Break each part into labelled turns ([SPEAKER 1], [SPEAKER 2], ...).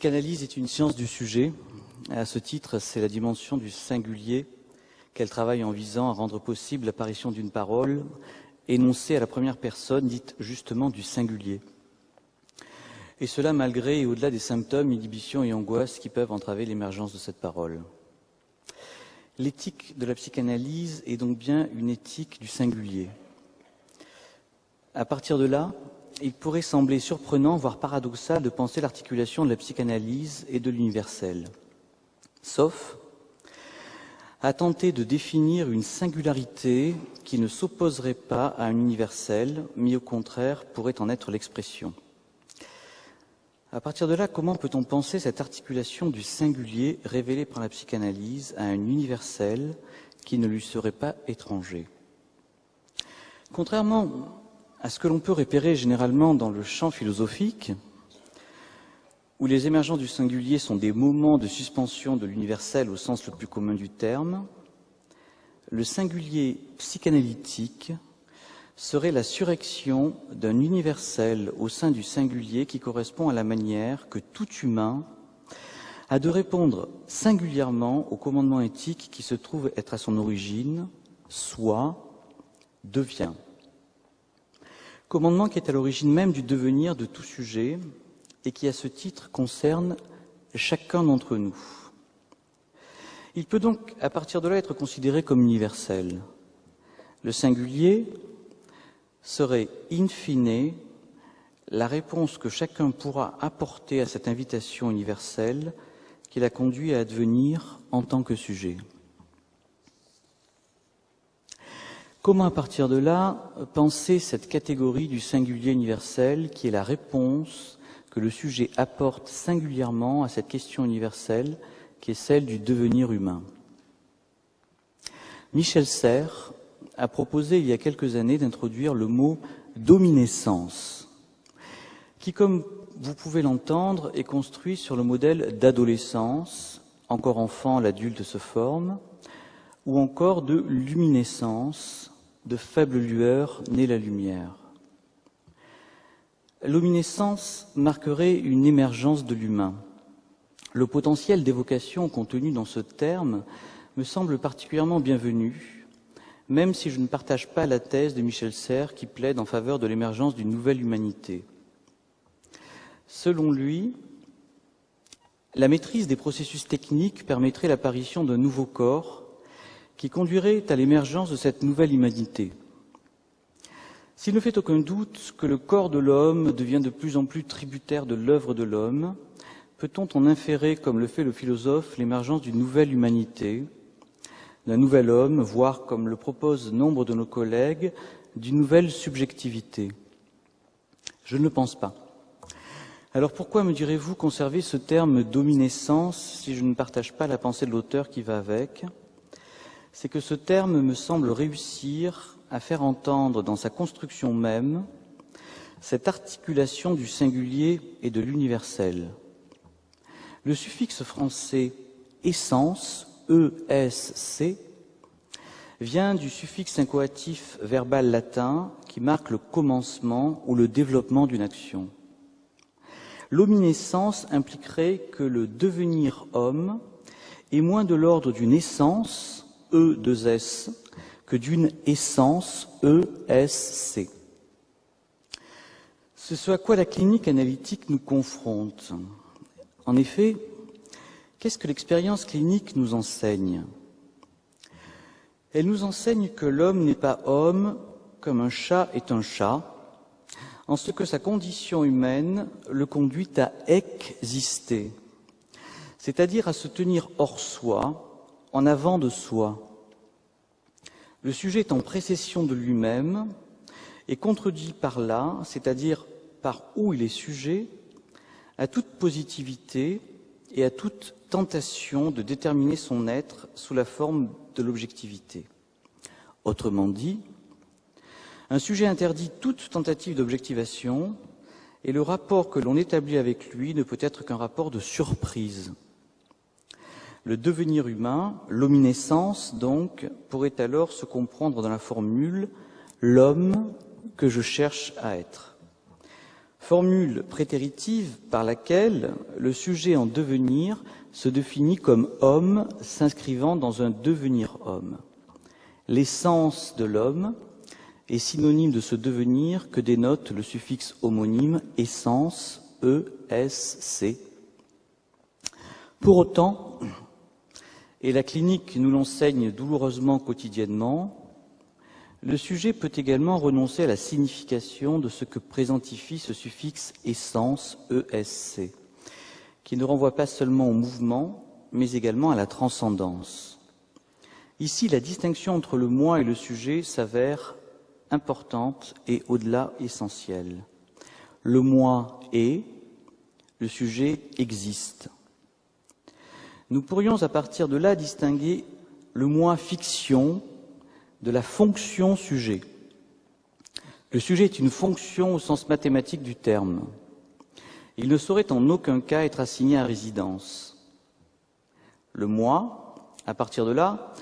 [SPEAKER 1] psychanalyse est une science du sujet. À ce titre, c'est la dimension du singulier qu'elle travaille en visant à rendre possible l'apparition d'une parole énoncée à la première personne, dite justement du singulier. Et cela malgré et au-delà des symptômes, inhibitions et angoisses qui peuvent entraver l'émergence de cette parole. L'éthique de la psychanalyse est donc bien une éthique du singulier. À partir de là, il pourrait sembler surprenant, voire paradoxal, de penser l'articulation de la psychanalyse et de l'universel. Sauf à tenter de définir une singularité qui ne s'opposerait pas à un universel, mais au contraire pourrait en être l'expression. À partir de là, comment peut-on penser cette articulation du singulier révélée par la psychanalyse à un universel qui ne lui serait pas étranger? Contrairement à ce que l'on peut repérer généralement dans le champ philosophique, où les émergences du singulier sont des moments de suspension de l'universel au sens le plus commun du terme, le singulier psychanalytique serait la surrection d'un universel au sein du singulier qui correspond à la manière que tout humain a de répondre singulièrement au commandement éthique qui se trouve être à son origine, soit, devient. Commandement qui est à l'origine même du devenir de tout sujet et qui, à ce titre, concerne chacun d'entre nous. Il peut donc, à partir de là, être considéré comme universel. Le singulier serait, in fine, la réponse que chacun pourra apporter à cette invitation universelle qui l'a conduit à advenir en tant que sujet. Comment, à partir de là, penser cette catégorie du singulier universel qui est la réponse que le sujet apporte singulièrement à cette question universelle qui est celle du devenir humain? Michel Serres a proposé il y a quelques années d'introduire le mot « dominescence » qui, comme vous pouvez l'entendre, est construit sur le modèle d'adolescence, encore enfant, l'adulte se forme, ou encore de luminescence, de faible lueur naît la lumière. Luminescence marquerait une émergence de l'humain. Le potentiel d'évocation contenu dans ce terme me semble particulièrement bienvenu, même si je ne partage pas la thèse de Michel Serres qui plaide en faveur de l'émergence d'une nouvelle humanité. Selon lui, la maîtrise des processus techniques permettrait l'apparition d'un nouveau corps qui conduirait à l'émergence de cette nouvelle humanité. S'il ne fait aucun doute que le corps de l'homme devient de plus en plus tributaire de l'œuvre de l'homme, peut-on en inférer, comme le fait le philosophe, l'émergence d'une nouvelle humanité, d'un nouvel homme, voire, comme le proposent nombre de nos collègues, d'une nouvelle subjectivité? Je ne le pense pas. Alors pourquoi, me direz-vous, conserver ce terme dominescence si je ne partage pas la pensée de l'auteur qui va avec? C'est que ce terme me semble réussir à faire entendre dans sa construction même cette articulation du singulier et de l'universel. Le suffixe français « essence », E-S-C, vient du suffixe incoatif verbal latin qui marque le commencement ou le développement d'une action. L'hominescence impliquerait que le devenir homme est moins de l'ordre d'une essence, E-2-S, que d'une essence, E-S-C. C'est ce à quoi la clinique analytique nous confronte. En effet, qu'est-ce que l'expérience clinique nous enseigne? Elle nous enseigne que l'homme n'est pas homme comme un chat est un chat, en ce que sa condition humaine le conduit à exister, c'est-à-dire à se tenir hors soi, en avant de soi. Le sujet est en précession de lui-même et contredit par là, c'est-à-dire par où il est sujet, à toute positivité et à toute tentation de déterminer son être sous la forme de l'objectivité. Autrement dit, un sujet interdit toute tentative d'objectivation et le rapport que l'on établit avec lui ne peut être qu'un rapport de surprise. Le devenir humain, l'hominescence donc, pourrait alors se comprendre dans la formule « l'homme que je cherche à être ». formule prétéritive par laquelle le sujet en devenir se définit comme homme s'inscrivant dans un devenir homme. L'essence de l'homme est synonyme de ce devenir que dénote le suffixe homonyme essence, E-S-C. Pour autant, et la clinique nous l'enseigne douloureusement quotidiennement, le sujet peut également renoncer à la signification de ce que présentifie ce suffixe essence, ESC, qui ne renvoie pas seulement au mouvement, mais également à la transcendance. Ici, la distinction entre le moi et le sujet s'avère importante et au-delà essentielle. Le moi est, le sujet existe. Nous pourrions à partir de là distinguer le moi fiction de la fonction sujet. Le sujet est une fonction au sens mathématique du terme. Il ne saurait en aucun cas être assigné à résidence. Le moi, à partir de là,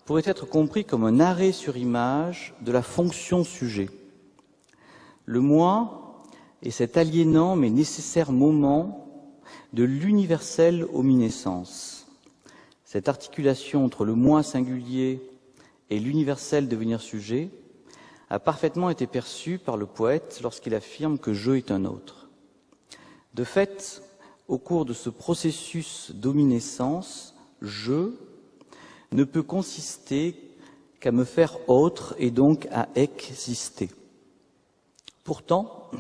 [SPEAKER 1] pourrait être compris comme un arrêt sur image de la fonction sujet. Le moi est cet aliénant mais nécessaire moment de l'universelle omniscience. Cette articulation entre le moi singulier et l'universel devenir sujet a parfaitement été perçue par le poète lorsqu'il affirme que je est un autre. De fait, au cours de ce processus d'omniscience, je ne peut consister qu'à me faire autre et donc à exister. Pourtant,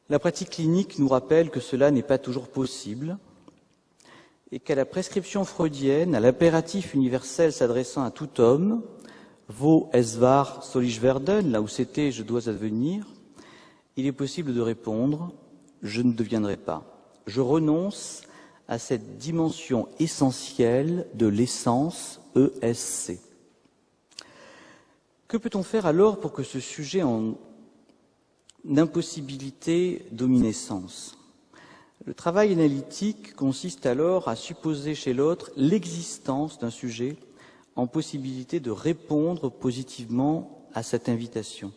[SPEAKER 1] la pratique clinique nous rappelle que cela n'est pas toujours possible et qu'à la prescription freudienne, à l'impératif universel s'adressant à tout homme, wo es war, soll ich werden, là où c'était, je dois advenir, il est possible de répondre « je ne deviendrai pas ». Je renonce à cette dimension essentielle de l'essence ESC. Que peut-on faire alors pour que ce sujet en impossibilité d'omniscience ? Le travail analytique consiste alors à supposer chez l'autre l'existence d'un sujet en possibilité de répondre positivement à cette invitation.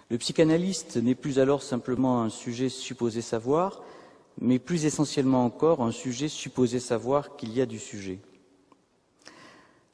[SPEAKER 1] Le psychanalyste n'est plus alors simplement un sujet supposé savoir, mais plus essentiellement encore un sujet supposé savoir qu'il y a du sujet.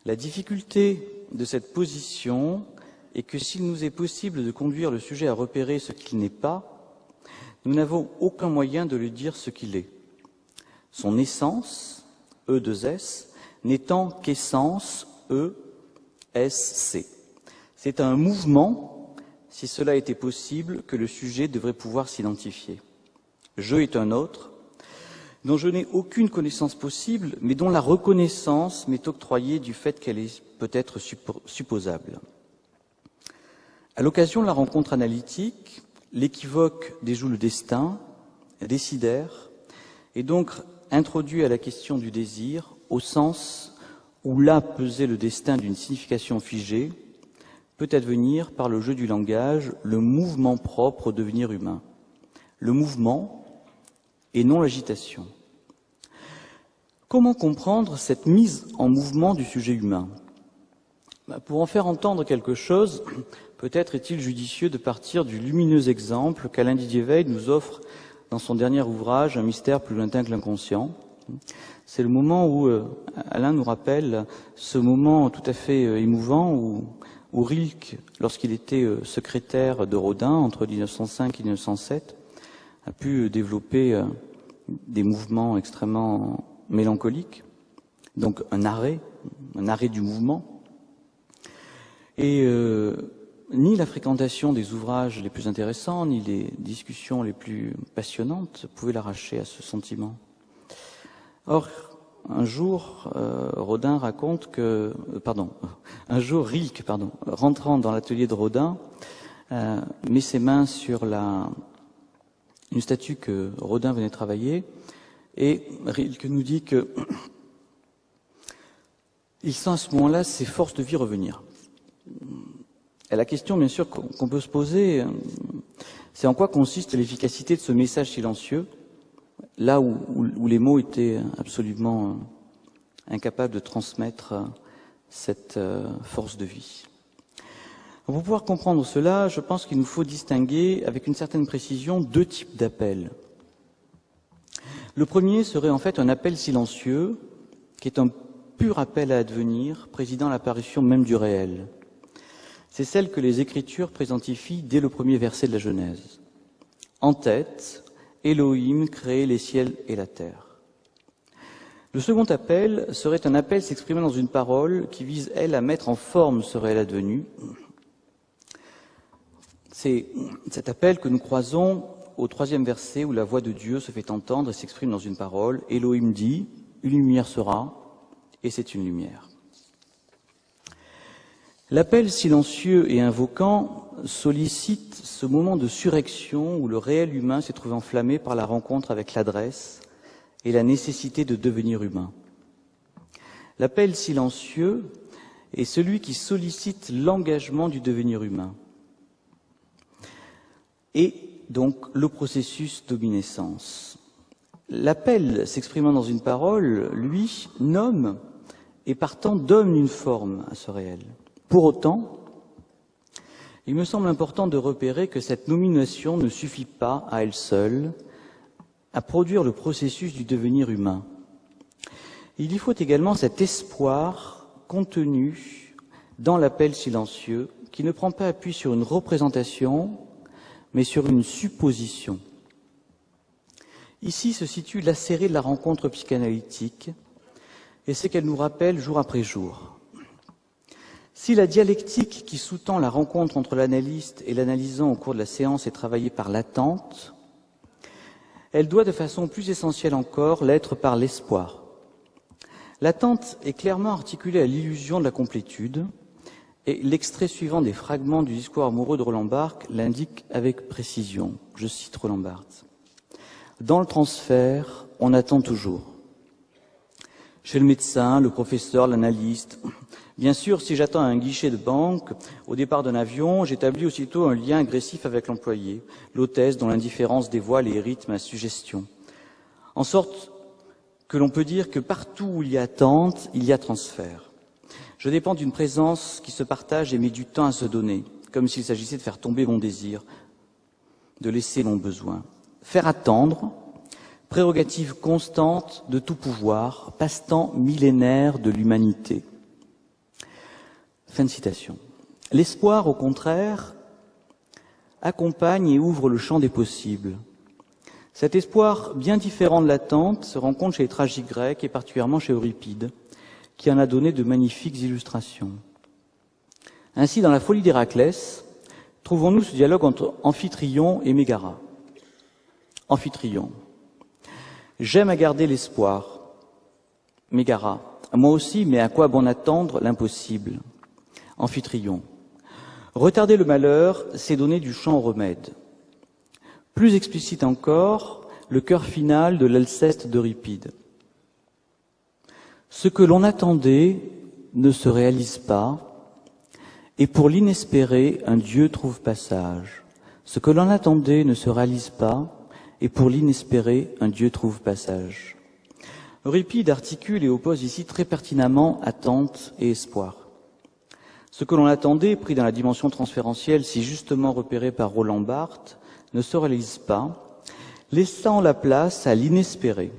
[SPEAKER 1] La difficulté de cette position est que s'il nous est possible de conduire le sujet à repérer ce qu'il n'est pas, nous n'avons aucun moyen de lui dire ce qu'il est. Son essence, E2S, n'étant qu'essence, E-S-C. C'est à un mouvement, si cela était possible, que le sujet devrait pouvoir s'identifier. Je est un autre, dont je n'ai aucune connaissance possible, mais dont la reconnaissance m'est octroyée du fait qu'elle est peut-être supposable. À l'occasion de la rencontre analytique, l'équivoque déjoue le destin, décidère, est donc introduit à la question du désir, au sens où là pesait le destin d'une signification figée, peut advenir par le jeu du langage le mouvement propre au devenir humain. Le mouvement et non l'agitation. Comment comprendre cette mise en mouvement du sujet humain ? Pour en faire entendre quelque chose, peut-être est-il judicieux de partir du lumineux exemple qu'Alain Didier-Veil nous offre dans son dernier ouvrage « Un mystère plus lointain que l'inconscient ». C'est le moment où Alain nous rappelle ce moment tout à fait émouvant où Rilke, lorsqu'il était secrétaire de Rodin entre 1905 et 1907, a pu développer des mouvements extrêmement mélancoliques, donc un arrêt du mouvement. Et ni la fréquentation des ouvrages les plus intéressants, ni les discussions les plus passionnantes pouvaient l'arracher à ce sentiment. Or, un jour, Rilke, rentrant dans l'atelier de Rodin, met ses mains sur une statue que Rodin venait travailler, et Rilke nous dit que il sent à ce moment-là ses forces de vie revenir. Et la question, bien sûr, qu'on peut se poser, c'est en quoi consiste l'efficacité de ce message silencieux, là où les mots étaient absolument incapables de transmettre cette force de vie. Pour pouvoir comprendre cela, je pense qu'il nous faut distinguer avec une certaine précision deux types d'appels. Le premier serait en fait un appel silencieux, qui est un pur appel à advenir, présidant l'apparition même du réel. C'est celle que les Écritures présentifient dès le premier verset de la Genèse. En tête, Elohim créait les ciels et la terre. Le second appel serait un appel s'exprimant dans une parole qui vise, elle, à mettre en forme ce réel advenu. C'est cet appel que nous croisons au troisième verset où la voix de Dieu se fait entendre et s'exprime dans une parole. Elohim dit, une lumière sera, et c'est une lumière. L'appel silencieux et invoquant sollicite ce moment de surrection où le réel humain s'est trouvé enflammé par la rencontre avec l'adresse et la nécessité de devenir humain. L'appel silencieux est celui qui sollicite l'engagement du devenir humain et donc le processus d'obéissance. L'appel s'exprimant dans une parole, lui, nomme et partant donne une forme à ce réel. Pour autant, il me semble important de repérer que cette nomination ne suffit pas à elle seule à produire le processus du devenir humain. Il y faut également cet espoir contenu dans l'appel silencieux qui ne prend pas appui sur une représentation, mais sur une supposition. Ici se situe l'acéré de la rencontre psychanalytique, et c'est qu'elle nous rappelle jour après jour. Si la dialectique qui sous-tend la rencontre entre l'analyste et l'analysant au cours de la séance est travaillée par l'attente, elle doit de façon plus essentielle encore l'être par l'espoir. L'attente est clairement articulée à l'illusion de la complétude, et l'extrait suivant des fragments du discours amoureux de Roland Barthes l'indique avec précision. Je cite Roland Barthes. « Dans le transfert, on attend toujours. Chez le médecin, le professeur, l'analyste. Bien sûr, si j'attends à un guichet de banque, au départ d'un avion, j'établis aussitôt un lien agressif avec l'employé, l'hôtesse dont l'indifférence dévoile et rythme ma suggestion. En sorte que l'on peut dire que partout où il y a attente, il y a transfert. Je dépends d'une présence qui se partage et met du temps à se donner, comme s'il s'agissait de faire tomber mon désir, de laisser mon besoin. Faire attendre, prérogative constante de tout pouvoir, passe-temps millénaire de l'humanité. » Fin de citation. L'espoir, au contraire, accompagne et ouvre le champ des possibles. Cet espoir, bien différent de l'attente, se rencontre chez les tragiques grecs et particulièrement chez Euripide, qui en a donné de magnifiques illustrations. Ainsi, dans la Folie d'Héraclès, trouvons-nous ce dialogue entre Amphitryon et Mégara. Amphitryon. J'aime à garder l'espoir. Mégara. Moi aussi, mais à quoi bon attendre l'impossible? Amphitryon. Retarder le malheur, c'est donner du champ au remède. Plus explicite encore, le cœur final de l'Alceste d'Euripide. Ce que l'on attendait ne se réalise pas, et pour l'inespéré, un Dieu trouve passage. Ce que l'on attendait ne se réalise pas, et pour l'inespéré, un Dieu trouve passage. Euripide articule et oppose ici très pertinemment attente et espoir. Ce que l'on attendait, pris dans la dimension transférentielle si justement repérée par Roland Barthes, ne se réalise pas, laissant la place à l'inespéré.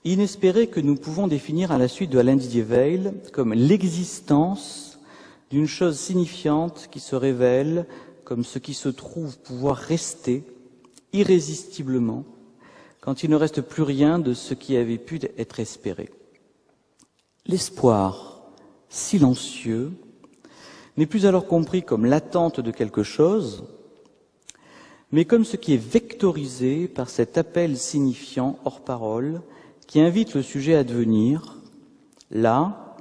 [SPEAKER 1] Inespéré que nous pouvons définir à la suite de Alain Didier Weil comme l'existence d'une chose signifiante qui se révèle comme ce qui se trouve pouvoir rester irrésistiblement quand il ne reste plus rien de ce qui avait pu être espéré. L'espoir silencieux n'est plus alors compris comme l'attente de quelque chose, mais comme ce qui est vectorisé par cet appel signifiant hors parole qui invite le sujet à devenir, là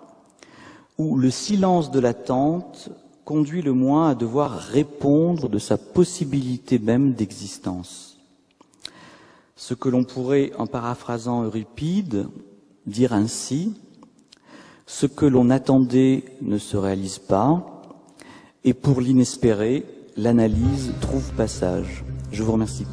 [SPEAKER 1] où le silence de l'attente conduit le moins à devoir répondre de sa possibilité même d'existence. Ce que l'on pourrait, en paraphrasant Euripide, dire ainsi: ce que l'on attendait ne se réalise pas, et pour l'inespéré, l'analyse trouve passage. Je vous remercie.